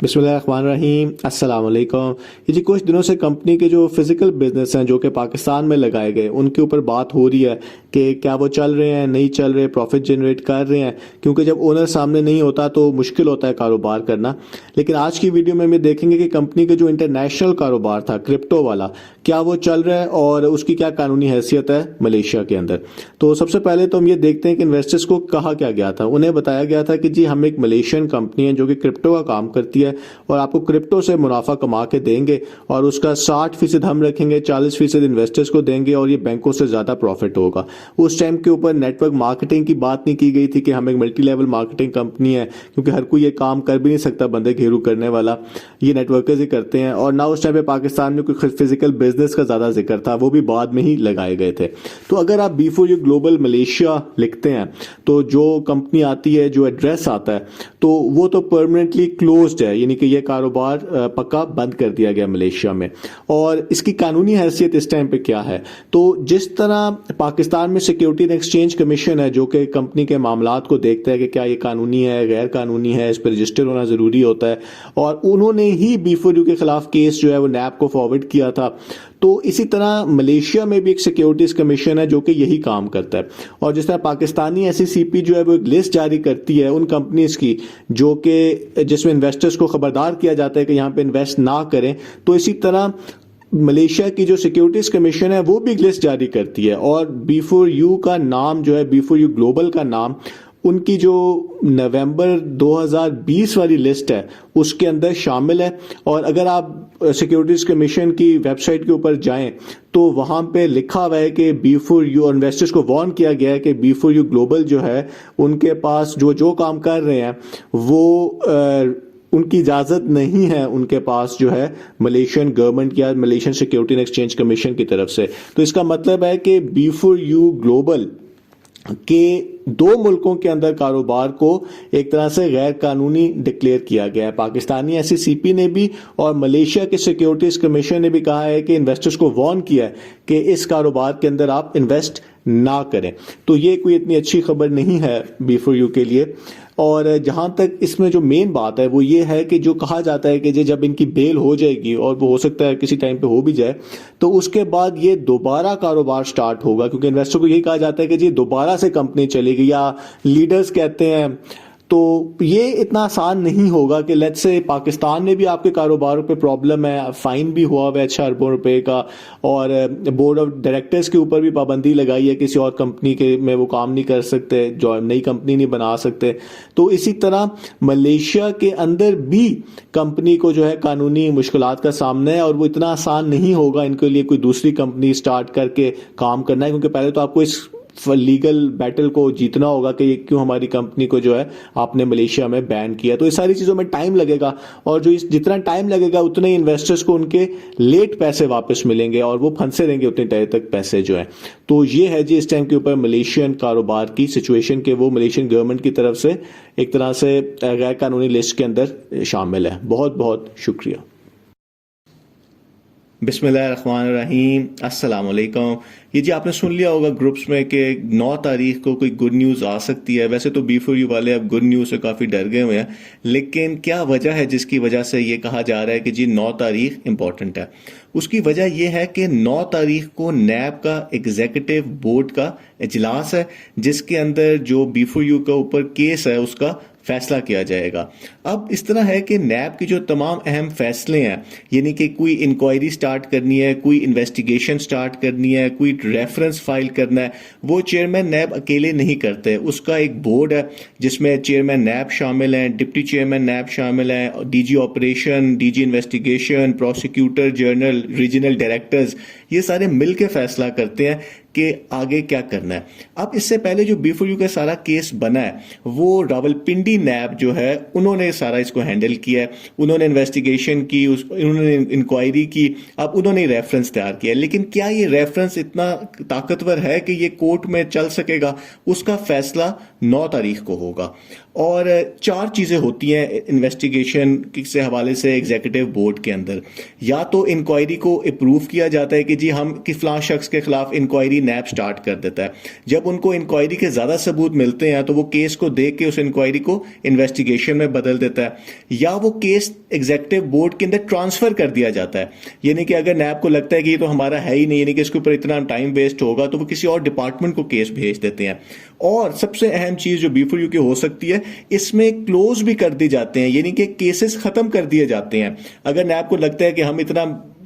बिस्मिल्लाहिर्रहमानिर्रहीम, अस्सलाम वालेकुम। ये जी कुछ दिनों से कंपनी के जो फिजिकल बिजनेस हैं जो कि पाकिस्तान में लगाए गए, उनके ऊपर बात हो रही है कि क्या वो चल रहे हैं, नहीं चल रहे, प्रॉफिट जनरेट कर रहे हैं, क्योंकि जब ओनर सामने नहीं होता तो मुश्किल होता है कारोबार करना। लेकिन आज की वीडियो में हम देखेंगे कि कंपनी के जो इंटरनेशनल कारोबार था क्रिप्टो वाला, क्या वो चल रहा है और उसकी क्या कानूनी हैसियत है मलेशिया के अंदर। तो सबसे पहले तो हम ये देखते हैं कि इन्वेस्टर्स को कहा क्या गया था। उन्हें बताया गया था कि जी हम एक मलेशियन कंपनी है जो कि क्रिप्टो का काम करती है और आपको क्रिप्टो से मुनाफा कमा के देंगे और उसका 60% हम रखेंगे, 40% इन्वेस्टर्स को देंगे और ये बैंकों से ज्यादा प्रॉफिट होगा। उस टाइम के ऊपर नेटवर्क मार्केटिंग की बात नहीं की गई थी कि हम एक मल्टी लेवल मार्केटिंग कंपनी है, क्योंकि हर कोई ये काम कर भी नहीं सकता, बंदे घेरू करने वाला ये नेटवर्कर्स ही करते हैं। और ना उस टाइम पे पाकिस्तान में कोई फिजिकल बिजनेस का ज्यादा जिक्र था, वो भी बाद में ही लगाए गए थे। तो अगर आप B4U ग्लोबल मलेशिया लिखते हैं तो जो कंपनी आती है, जो एड्रेस आता है, तो वो तो परमानेंटली क्लोज्ड है, यानी कि ये कारोबार पक्का बंद कर दिया गया मलेशिया में। और इसकी कानूनी हैसियत इस टाइम पे क्या है, तो जिस तरह पाकिस्तान में सिक्योरिटी एंड एक्सचेंज कमीशन है जो कि कंपनी के मामलात को देखता है कि क्या ये कानूनी है, गैर कानूनी है, इस पर रजिस्टर होना जरूरी होता है, और उन्होंने ही B4U के खिलाफ केस जो है वो नैब को फॉरवर्ड किया था। तो इसी तरह मलेशिया में भी एक सिक्योरिटीज कमीशन है जो कि यही काम करता है। और जिस तरह पाकिस्तानी SECP जो है वो एक लिस्ट जारी करती है उन कंपनीज की जो कि जिसमें इन्वेस्टर्स को खबरदार किया जाता है कि यहाँ पे इन्वेस्ट ना करें, तो इसी तरह मलेशिया की जो सिक्योरिटीज कमीशन है वो भी एक लिस्ट जारी करती है। और B4U का नाम जो है, B4U ग्लोबल का नाम, उनकी जो नवंबर 2020 वाली लिस्ट है उसके अंदर शामिल है। और अगर आप सिक्योरिटीज कमीशन की वेबसाइट के ऊपर जाएं तो वहां पे लिखा हुआ है कि B4U, इन्वेस्टर्स को वार्न किया गया है कि B4U ग्लोबल जो है उनके पास जो काम कर रहे हैं वो उनकी इजाजत नहीं है उनके पास जो है मलेशियन गवर्नमेंट या Malaysian security and exchange commission की तरफ से। तो इसका मतलब है कि B4U ग्लोबल के दो मुल्कों के अंदर कारोबार को एक तरह से गैर कानूनी डिक्लेयर किया गया है। पाकिस्तानी SECP ने भी और मलेशिया के सिक्योरिटीज कमीशन ने भी कहा है कि इन्वेस्टर्स को वार्न किया है कि इस कारोबार के अंदर आप इन्वेस्ट ना करें। तो ये कोई इतनी अच्छी खबर नहीं है B4U के लिए। और जहां तक इसमें जो मेन बात है वो ये है कि जो कहा जाता है कि जब इनकी बेल हो जाएगी, और वो हो सकता है किसी टाइम पे हो भी जाए, तो उसके बाद ये दोबारा कारोबार स्टार्ट होगा, क्योंकि इन्वेस्टर को यही कहा जाता है कि जी दोबारा से कंपनी चलेगी, या लीडर्स कहते हैं। तो ये इतना आसान नहीं होगा कि लेट्स से पाकिस्तान में भी आपके कारोबारों पे प्रॉब्लम है, फाइन भी हुआ है 6 अरबों रुपए का, और बोर्ड ऑफ डायरेक्टर्स के ऊपर भी पाबंदी लगाई है, किसी और कंपनी के में वो काम नहीं कर सकते, जो नई कंपनी नहीं बना सकते। तो इसी तरह मलेशिया के अंदर भी कंपनी को जो है कानूनी मुश्किलात का सामना है, और वो इतना आसान नहीं होगा इनके लिए कोई दूसरी कंपनी स्टार्ट करके काम करना है, क्योंकि पहले तो आपको इस लीगल बैटल को जीतना होगा कि ये क्यों हमारी कंपनी को जो है आपने मलेशिया में बैन किया। तो इस सारी चीजों में टाइम लगेगा, और जो जितना टाइम लगेगा उतने ही इन्वेस्टर्स को उनके लेट पैसे वापस मिलेंगे और वो फंसे रहेंगे उतने टाइम तक पैसे जो है। तो ये है जी इस टाइम के ऊपर मलेशियन कारोबार की सिचुएशन के वो मलेशियन गवर्नमेंट की तरफ से एक तरह से गैर कानूनी लिस्ट के अंदर शामिल है। बहुत बहुत शुक्रिया। बिस्मिल्लाहिर्रहमानिर्रहीम, अस्सलाम वालेकुम। ये जी आपने सुन लिया होगा ग्रुप्स में कि 9 तारीख को कोई गुड न्यूज़ आ सकती है। वैसे तो B4U वाले अब गुड न्यूज़ से काफ़ी डर गए हुए हैं, लेकिन क्या वजह है जिसकी वजह से ये कहा जा रहा है कि जी 9 तारीख इंपॉर्टेंट है? उसकी वजह यह है कि 9 तारीख को नैब का एग्जीक्यूटिव बोर्ड का इजलास है, जिसके अंदर जो B4U का ऊपर केस है उसका फैसला किया जाएगा। अब इस तरह है कि नैब की जो तमाम अहम फैसले हैं, यानी कि कोई इंक्वायरी स्टार्ट करनी है, कोई इन्वेस्टिगेशन स्टार्ट करनी है, कोई रेफरेंस फाइल करना है, वो चेयरमैन नैब अकेले नहीं करते। उसका एक बोर्ड है जिसमें चेयरमैन नैब शामिल हैं, डिप्टी चेयरमैन नैब शामिल हैं, DG operation, DG investigation, prosecutor general, regional directors, ये सारे मिलकर फैसला करते हैं कि आगे क्या करना है। अब इससे पहले जो B4U का सारा केस बना है वो रावलपिंडी नैब जो है उन्होंने सारा इसको हैंडल किया है। उन्होंने इन्वेस्टिगेशन की, उन्होंने इंक्वायरी की, अब उन्होंने रेफरेंस तैयार किया। लेकिन क्या ये रेफरेंस इतना ताकतवर है कि ये कोर्ट में चल सकेगा? उसका फैसला 9 तारीख को होगा। और 4 चीजें होती हैं इन्वेस्टिगेशन से हवाले से एग्जीक्यूटिव बोर्ड के अंदर। या तो इंक्वायरी को अप्रूव किया जाता है कि जी हम कि फलां शख्स के खिलाफ इंक्वायरी نیب سٹارٹ کر دیتا ہے. جب ان کو انکوائری کے زیادہ ثبوت ملتے ہیں تو وہ کیس کو دیکھ کے اس انکوائری کو انویسٹیگیشن میں بدل دیتا ہے, یا وہ کیس ایگزیکٹو بورڈ کے اندر ٹرانسفر کر دیا جاتا ہے. یعنی کہ اگر نیب کو لگتا ہے کہ یہ تو ہمارا ہے ہی نہیں, یعنی کہ اس کے اوپر اتنا ٹائم ویسٹ ہوگا, تو وہ کسی اور ڈپارٹمنٹ کو کیس بھیج دیتے ہیں. اور سب سے اہم چیز جو B4U کی ہو سکتی ہے, اس میں کلوز بھی کر دی جاتے ہیں, یعنی کہ کیسز ختم کر دیے جاتے ہیں. اگر نیب کو لگتا ہے کہ ہم اتنا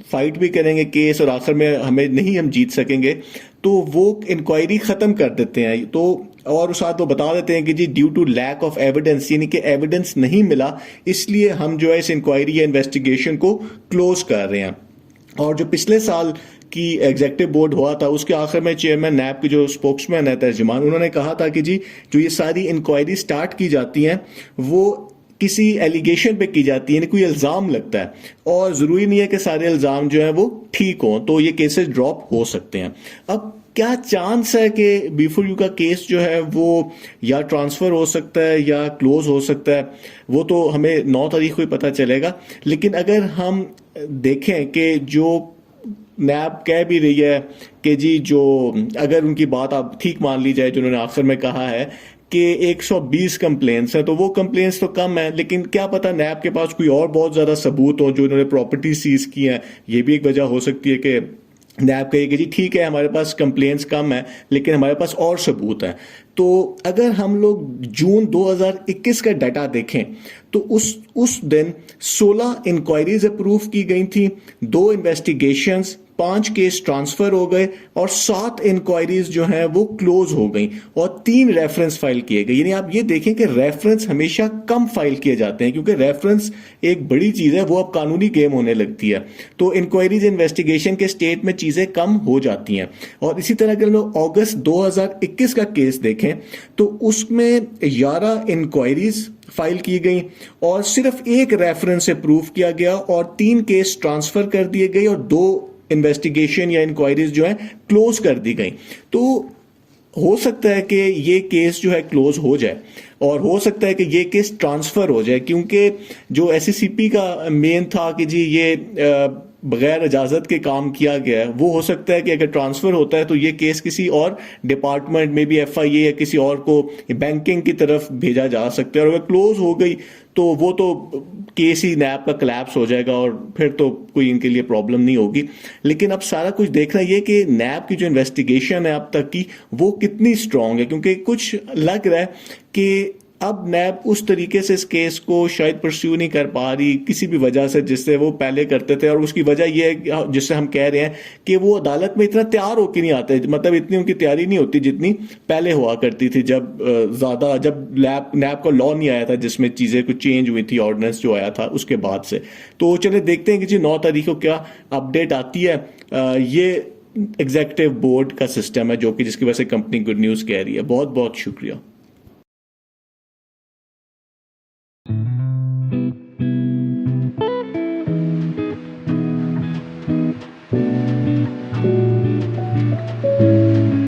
فائٹ بھی کریں گے کیس اور آخر میں ہم جیت سکیں گے, تو وہ انکوائری ختم کر دیتے ہیں. تو اور ساتھ وہ بتا دیتے ہیں کہ جی due to lack of evidence, یعنی کہ ایویڈنس نہیں ملا, اس لیے ہم جو ہے اس انکوائری یا انویسٹیگیشن کو کلوز کر رہے ہیں. اور جو پچھلے سال کی ایگزیکٹو بورڈ ہوا تھا, اس کے آخر میں چیئرمین نیب کے جو اسپوکس مین ہے ترجمان, انہوں نے کہا تھا کہ جی جو یہ ساری انکوائری سٹارٹ کی جاتی ہیں وہ کسی ایلیگیشن پہ کی جاتی ہے, یعنی کوئی الزام لگتا ہے, اور ضروری نہیں ہے کہ سارے الزام جو ہیں وہ ٹھیک ہوں, تو یہ کیسز ڈراپ ہو سکتے ہیں. اب کیا چانس ہے کہ B4U کا کیس جو ہے وہ یا ٹرانسفر ہو سکتا ہے یا کلوز ہو سکتا ہے, وہ تو ہمیں 9 تاریخ کو ہی پتہ چلے گا. لیکن اگر ہم دیکھیں کہ جو نیب کہہ بھی رہی ہے کہ جی جو اگر ان کی بات آپ ٹھیک مان لی جائے, جو انہوں نے آخر میں کہا ہے کہ 120 کمپلینس ہیں, تو وہ کمپلینس تو کم ہیں, لیکن کیا پتا نیب کے پاس کوئی اور بہت زیادہ ثبوت ہو جو انہوں نے پراپرٹی سیز کی ہیں. یہ بھی ایک وجہ ہو سکتی ہے کہ نیب کہے کہ جی ٹھیک ہے ہمارے پاس کمپلینس کم ہیں لیکن ہمارے پاس اور ثبوت ہیں. تو اگر ہم لوگ جون 2021 کا ڈیٹا دیکھیں تو اس دن 16 انکوائریز اپروو کی گئی تھیں, 2 انویسٹیگیشنز, 5 کیس ٹرانسفر ہو گئے, اور 7 انکوائریز جو ہیں وہ کلوز ہو گئیں, اور 3 ریفرنس فائل کیے گئے. یعنی آپ یہ دیکھیں کہ ریفرنس ہمیشہ کم فائل کیے جاتے ہیں, کیونکہ ریفرنس ایک بڑی چیز ہے, وہ اب قانونی گیم ہونے لگتی ہے. تو انکوائریز انویسٹیگیشن کے سٹیٹ میں چیزیں کم ہو جاتی ہیں. اور اسی طرح اگر لوگ اگست 2021 کا کیس دیکھیں تو اس میں 11 انکوائریز فائل کی گئی, اور صرف 1 ریفرنس اپروو کیا گیا, اور 3 کیس ٹرانسفر کر دیے گئے, اور 2 انویسٹیگیشن یا انکوائریز جو ہیں کلوز کر دی گئی. تو ہو سکتا ہے کہ یہ کیس جو ہے کلوز ہو جائے, اور ہو سکتا ہے کہ یہ کیس ٹرانسفر ہو جائے, کیونکہ جو SCCP کا مین تھا کہ جی یہ بغیر اجازت کے کام کیا گیا ہے, وہ ہو سکتا ہے کہ اگر ٹرانسفر ہوتا ہے تو یہ کیس کسی اور ڈپارٹمنٹ میں بھی FIA یا کسی اور کو بینکنگ کی طرف بھیجا جا سکتا ہے, اور اگر کلوز ہو گئی تو وہ تو کیس ہی نیب کا کلیپس ہو جائے گا, اور پھر تو کوئی ان کے لیے پرابلم نہیں ہوگی. لیکن اب سارا کچھ دیکھنا یہ کہ نیب کی جو انویسٹیگیشن ہے اب تک کی وہ کتنی اسٹرانگ ہے, کیونکہ کچھ لگ رہا ہے کہ اب نیب اس طریقے سے اس کیس کو شاید پرسیو نہیں کر پا رہی کسی بھی وجہ سے جس سے وہ پہلے کرتے تھے. اور اس کی وجہ یہ ہے جس سے ہم کہہ رہے ہیں کہ وہ عدالت میں اتنا تیار ہو کے نہیں آتے, مطلب اتنی ان کی تیاری نہیں ہوتی جتنی پہلے ہوا کرتی تھی, جب نیب کا لا نہیں آیا تھا جس میں چیزیں کچھ چینج ہوئی تھی, آرڈیننس جو آیا تھا اس کے بعد سے. تو چلے دیکھتے ہیں کہ جی 9 تاریخ کو کیا اپڈیٹ آتی ہے. یہ ایگزیکٹو بورڈ کا سسٹم ہے جو کہ جس کی وجہ سے کمپنی گڈ نیوز کہہ رہی ہے. بہت بہت شکریہ.